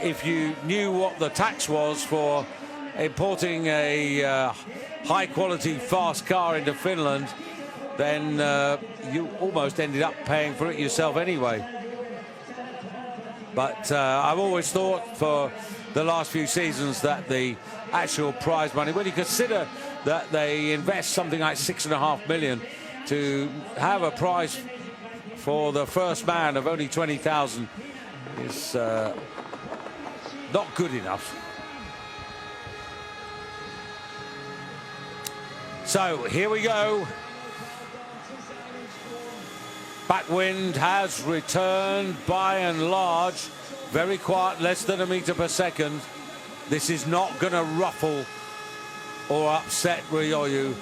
if you knew what the tax was for importing a high-quality fast car into Finland, then you almost ended up paying for it yourself anyway. But I've always thought for the last few seasons that the actual prize money, when you consider that they invest something like $6.5 million to have a prize for the first man of only 20,000, is not good enough. So here we go. Backwind has returned by and large. Very quiet, less than a meter per second. This is not going to ruffle or upset Ryoyu.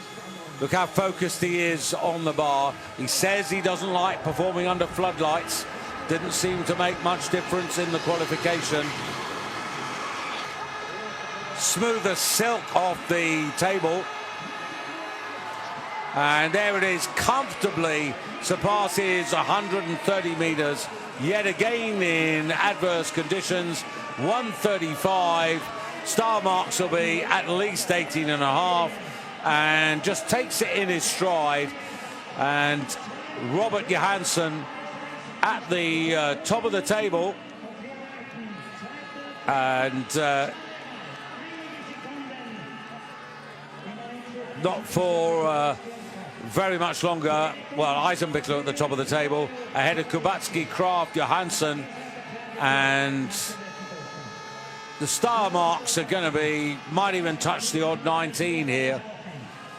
Look how focused he is on the bar. He says he doesn't like performing under floodlights. Didn't seem to make much difference in the qualification. Smooth as silk off the table. And there it is, comfortably surpasses 130 meters. Yet again in adverse conditions, 135. Star marks will be at least 18 and a half. And just takes it in his stride. And Robert Johansson at the top of the table. And not for very much longer. Well, Eisenbichler at the top of the table, ahead of Kubatski, Kraft, Johansson, and the star marks are going to be, might even touch the odd 19 here.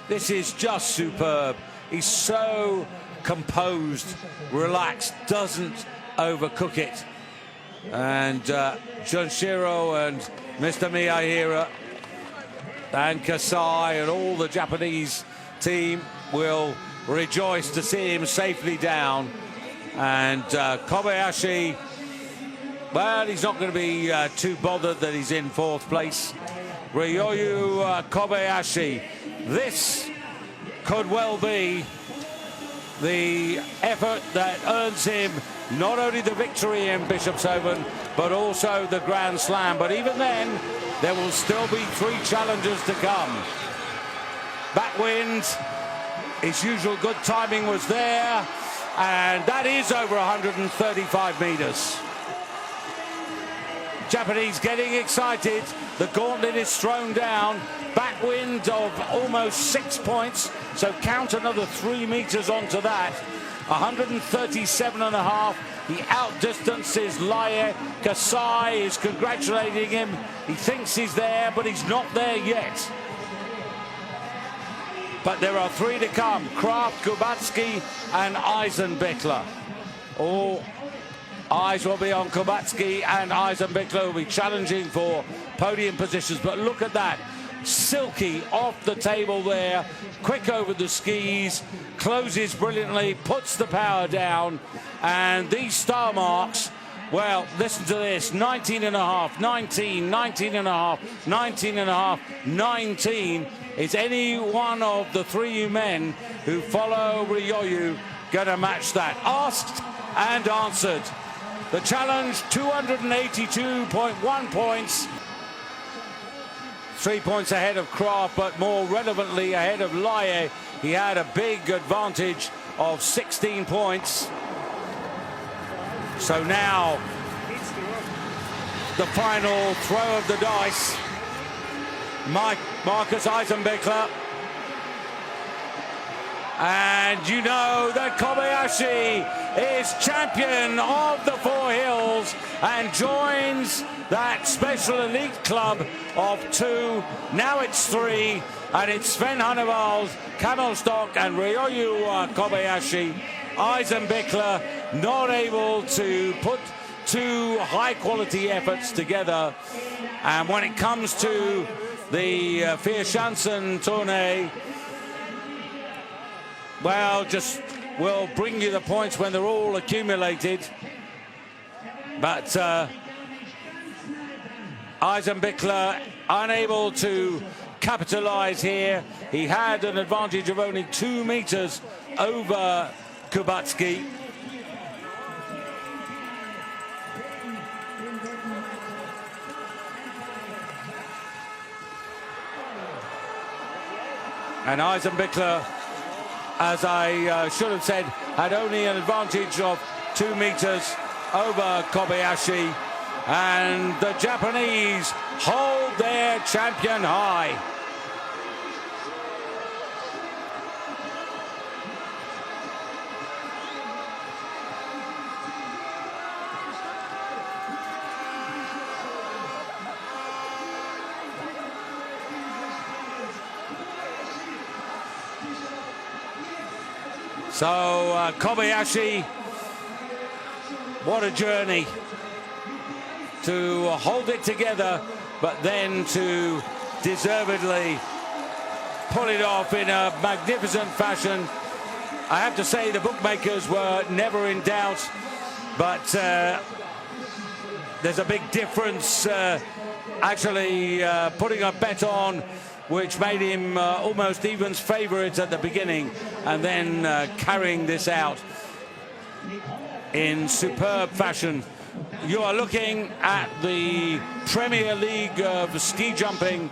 This is just superb. He's so composed, relaxed, doesn't overcook it. And Junshiro and Mr. Miyahira and Kasai and all the Japanese team will rejoice to see him safely down. And Kobayashi, well, he's not going to be too bothered that he's in fourth place. Ryoyu Kobayashi, this could well be the effort that earns him not only the victory in Bischofshofen, but also the Grand Slam. But even then, there will still be 3 challenges to come. Backwind, his usual good timing was there, and that is over 135 meters. Japanese getting excited. The gauntlet is thrown down. Backwind of almost 6 points, so count another 3 meters onto that. 137 and a half. He outdistances Laie. Kasai is congratulating him. He thinks he's there, but he's not there yet. But there are 3 to come. Kraft, Kubatski and Eisenbichler. All eyes will be on Kubatski, and Eisenbichler will be challenging for podium positions. But look at that. Silky off the table there. Quick over the skis. Closes brilliantly. Puts the power down. And these star marks, well, listen to this. 19 and a half, 19, 19 and a half, 19 and a half, 19. Is any one of the 3 men who follow Ryoyu going to match that? Asked and answered. The challenge, 282.1 points. 3 points ahead of Kraft, but more relevantly ahead of Laie. He had a big advantage of 16 points. So now, the final throw of the dice. Marcus Eisenbichler. And you know that Kobayashi is champion of the 4 hills and joins that special elite club of 2. Now it's 3, and it's Sven Hannibal, Kamelstock and Ryoyu Kobayashi. Eisenbichler not able to put 2 high-quality efforts together. And when it comes to the Vierschanzen tourney, well, just will bring you the points when they're all accumulated. But Eisenbichler unable to capitalize here. He had an advantage of only 2 meters over Kubatski. And Eisenbichler, as I should have said, had only an advantage of 2 meters over Kobayashi. And the Japanese hold their champion high. So Kobayashi, what a journey to hold it together, but then to deservedly pull it off in a magnificent fashion. I have to say the bookmakers were never in doubt, but there's a big difference actually putting a bet on, which made him almost evens favourite at the beginning, and then carrying this out in superb fashion. You are looking at the Premier League of ski jumping